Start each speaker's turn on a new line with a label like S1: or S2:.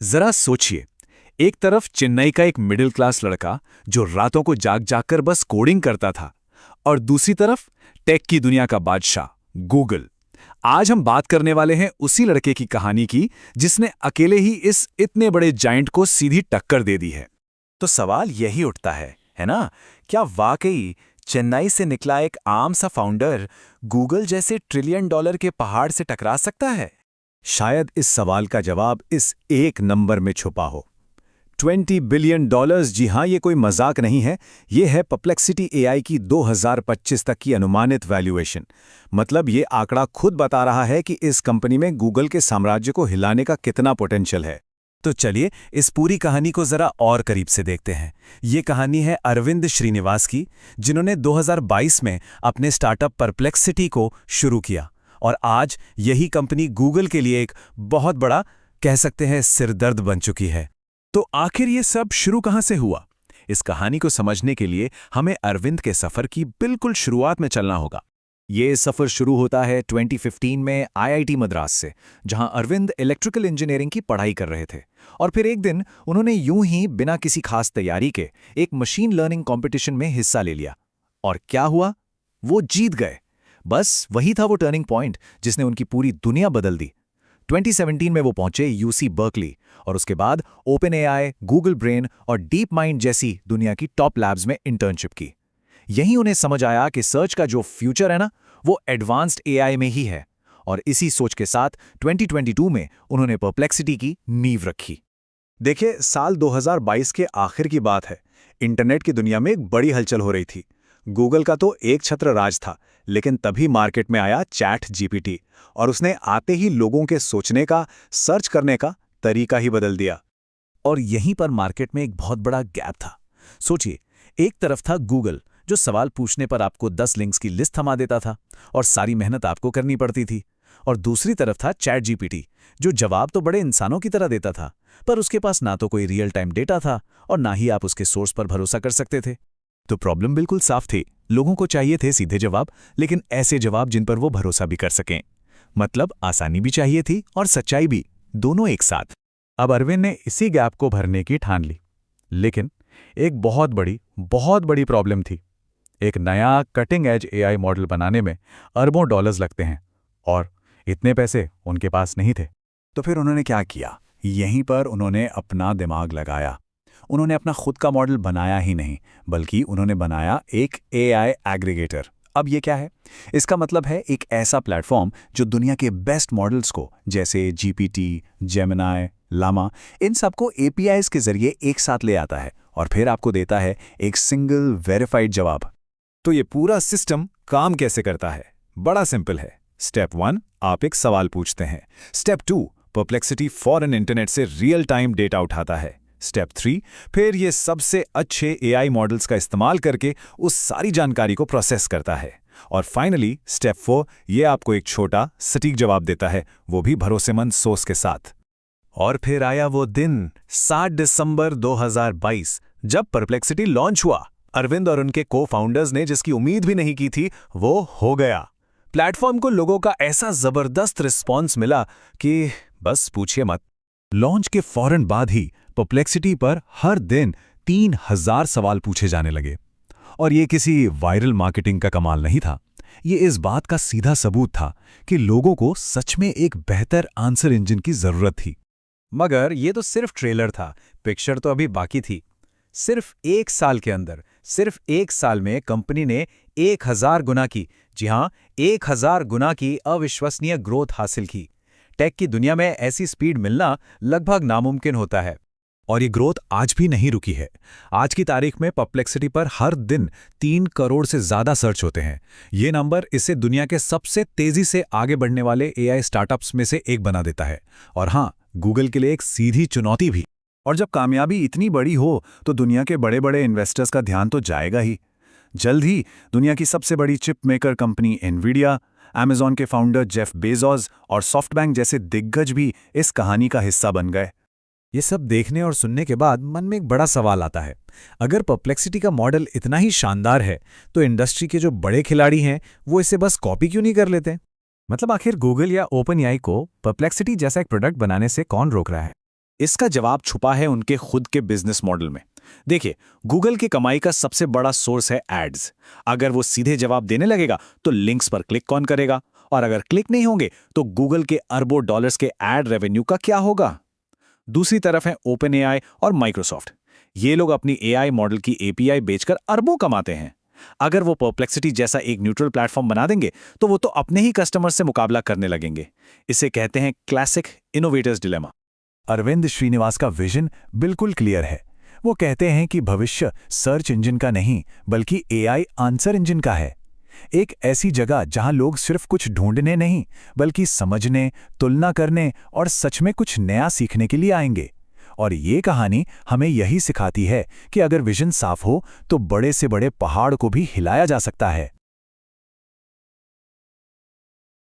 S1: जरा सोचिए, एक तरफ चेन्नई का एक मिडिल क्लास लड़का जो रातों को जाग जाग कर बस कोडिंग करता था, और दूसरी तरफ टेक की दुनिया का बादशाह गूगल। आज हम बात करने वाले हैं उसी लड़के की कहानी की जिसने अकेले ही इस इतने बड़े जायंट को सीधी टक्कर दे दी है।
S2: तो सवाल यही उठता है ना? क्या वाकई चेन्नई से निकला एक आम सा फाउंडर गूगल जैसे ट्रिलियन डॉलर के पहाड़ से टकरा सकता है?
S1: शायद इस सवाल का जवाब इस एक नंबर में छुपा हो। $20 बिलियन। जी हां, ये कोई मजाक नहीं है। ये है परप्लेक्सिटी एआई की 2025 तक की अनुमानित वैल्यूएशन। मतलब ये आंकड़ा खुद बता रहा है कि इस कंपनी में गूगल के साम्राज्य को हिलाने का कितना पोटेंशियल है।
S2: तो चलिए इस पूरी कहानी को जरा और करीब से देखते हैं। ये कहानी है अरविंद श्रीनिवास की, जिन्होंने 2022 में अपने स्टार्टअप परप्लेक्सिटी को शुरू किया, और आज यही कंपनी गूगल के लिए एक बहुत बड़ा, कह सकते हैं, सिरदर्द बन चुकी है। तो आखिर ये सब शुरू कहां से हुआ? इस कहानी को समझने के लिए हमें अरविंद के सफर की बिल्कुल शुरुआत में चलना होगा।
S1: ये सफ़र शुरू होता है 2015 में आईआईटी मद्रास से, जहां अरविंद इलेक्ट्रिकल इंजीनियरिंग की पढ़ाई कर रहे थे। और फिर एक दिन उन्होंने यूं ही बिना किसी खास तैयारी के एक मशीन लर्निंग कंपटीशन में हिस्सा ले लिया। और क्या हुआ? वो जीत गए। बस वही था वो टर्निंग पॉइंट जिसने उनकी पूरी दुनिया बदल दी। 2017 में वो पहुंचे यूसी बर्कली, और उसके बाद ओपन एआई, गूगल ब्रेन और डीप माइंड जैसी दुनिया की टॉप लैब्स में इंटर्नशिप की। यहीं उन्हें समझ आया कि सर्च का जो फ्यूचर है ना, वो एडवांस्ड एआई में ही है। और इसी सोच के साथ 2022 में उन्होंने परप्लेक्सिटी की नींव रखी। देखिए, साल 2022 के आखिर की बात है। इंटरनेट की दुनिया में एक बड़ी हलचल हो रही थी। गूगल का तो एक छत्र राज था, लेकिन तभी मार्केट में आया चैट जीपीटी, और उसने आते ही लोगों के सोचने का, सर्च करने का तरीका ही बदल दिया।
S2: और यहीं पर मार्केट में एक बहुत बड़ा गैप था। सोचिए, एक तरफ था गूगल, जो सवाल पूछने पर आपको 10 लिंक्स की लिस्ट थमा देता था और सारी मेहनत आपको करनी पड़ती थी। और दूसरी तरफ था चैट जीपीटी, जो जवाब तो बड़े इंसानों की तरह देता था, पर उसके पास ना तो कोई रियल टाइम डेटा था और ना ही आप उसके सोर्स पर भरोसा कर सकते थे। तो प्रॉब्लम बिल्कुल साफ थी। लोगों को चाहिए थे सीधे जवाब, लेकिन ऐसे जवाब जिन पर वो भरोसा भी कर सकें। मतलब आसानी भी चाहिए थी और सच्चाई भी, दोनों एक साथ। अब अरविंद ने इसी गैप को भरने की ठान ली, लेकिन एक बहुत बड़ी प्रॉब्लम थी। एक नया कटिंग एज एआई मॉडल बनाने में अरबों डॉलर्स लगते हैं, और इतने पैसे उनके पास नहीं थे।
S1: तो फिर उन्होंने क्या किया? यहीं पर उन्होंने अपना दिमाग लगाया। उन्होंने अपना खुद का मॉडल बनाया ही नहीं, बल्कि उन्होंने बनाया एक एआई एग्रीगेटर। अब ये क्या है? इसका मतलब है एक ऐसा प्लेटफॉर्म जो दुनिया के बेस्ट मॉडल्स को, जैसे जीपीटी, जेमिनाई, लामा, इन सबको एपीआईज के जरिए एक साथ ले आता है और फिर आपको देता है एक सिंगल वेरीफाइड जवाब। तो ये पूरा सिस्टम काम कैसे करता है? बड़ा सिंपल है। स्टेप 1, आप एक सवाल पूछते हैं। स्टेप 2, परप्लेक्सिटी फॉरेन इंटरनेट से रियल टाइम डेटा उठाता है। स्टेप 3, फिर ये सबसे अच्छे एआई मॉडल्स का इस्तेमाल करके उस सारी जानकारी को प्रोसेस करता है। और फाइनली स्टेप 4, ये आपको एक छोटा सटीक जवाब देता है, वो भी भरोसेमंद सोर्स के साथ। और फिर आया वो दिन, 7 दिसंबर 2022, जब परप्लेक्सिटी लॉन्च हुआ। अरविंद और उनके को-फाउंडर्स ने जिसकी उम्मीद भी नहीं की थी, वो हो गया। प्लेटफॉर्म को लोगों का ऐसा जबरदस्त रिस्पॉन्स मिला कि बस पूछिए मत। लॉन्च के फौरन बाद ही परप्लेक्सिटी पर हर दिन 3000 सवाल पूछे जाने लगे। और ये किसी वायरल मार्केटिंग का कमाल नहीं था। ये इस बात का सीधा सबूत था कि लोगों को सच में एक बेहतर आंसर इंजन की जरूरत थी। मगर ये तो सिर्फ ट्रेलर था, पिक्चर तो अभी बाकी थी। सिर्फ 1 साल के अंदर, सिर्फ 1 साल में कंपनी ने 1000 गुना की, जी हां, 1000 गुना की अविश्वसनीय ग्रोथ हासिल की। टेक की दुनिया में ऐसी स्पीड मिलना लगभग नामुमकिन होता है। और ये ग्रोथ आज भी नहीं रुकी है। आज की तारीख में परप्लेक्सिटी पर हर दिन 3 करोड़ से ज्यादा सर्च होते हैं। ये नंबर इसे दुनिया के सबसे तेजी से आगे बढ़ने वाले एआई स्टार्टअप्स में से एक बना देता है। और हां, गूगल के लिए एक सीधी चुनौती भी। और जब कामयाबी इतनी बड़ी हो तो दुनिया के बड़े बड़े इन्वेस्टर्स का ध्यान तो जाएगा ही। जल्द ही दुनिया की सबसे बड़ी chip maker company Nvidia, Amazon के फाउंडर जेफ बेजोस और सॉफ्टबैंक जैसे दिग्गज भी इस कहानी का हिस्सा बन गए। ये सब देखने और सुनने के बाद मन में एक बड़ा सवाल आता है। अगर परप्लेक्सिटी का मॉडल इतना ही शानदार है, तो इंडस्ट्री के जो बड़े खिलाड़ी हैं वो इसे बस कॉपी क्यों नहीं कर लेते? मतलब आखिर गूगल या ओपन एआई को परप्लेक्सिटी जैसा एक प्रोडक्ट बनाने से कौन रोक रहा है?
S2: इसका जवाब छुपा है उनके खुद के बिजनेस मॉडल में। देखिए, गूगल की कमाई का सबसे बड़ा सोर्स है एड्स। अगर वो सीधे जवाब देने लगेगा तो लिंक्स पर क्लिक कौन करेगा, और अगर क्लिक नहीं होंगे तो गूगल के अरबों डॉलर्स के एड रेवेन्यू का क्या होगा। दूसरी तरफ है ओपन एआई और माइक्रोसॉफ्ट। ये लोग अपनी एआई मॉडल की एपीआई बेचकर अरबों कमाते हैं। अगर वो परप्लेक्सिटी जैसा एक न्यूट्रल प्लेटफॉर्म बना देंगे तो वो तो अपने ही कस्टमर से मुकाबला करने लगेंगे। इसे कहते हैं classic innovators dilemma.
S1: Aravind Srinivas का विजन बिल्कुल क्लियर है। वो कहते हैं कि भविष्य सर्च इंजन का नहीं बल्कि एआई आंसर इंजन का है। एक ऐसी जगह जहां लोग सिर्फ कुछ ढूंढने नहीं बल्कि समझने, तुलना करने और सच में कुछ नया सीखने के लिए आएंगे। और ये कहानी हमें यही सिखाती है कि अगर विजन साफ हो तो बड़े से बड़े पहाड़ को भी हिलाया जा सकता है।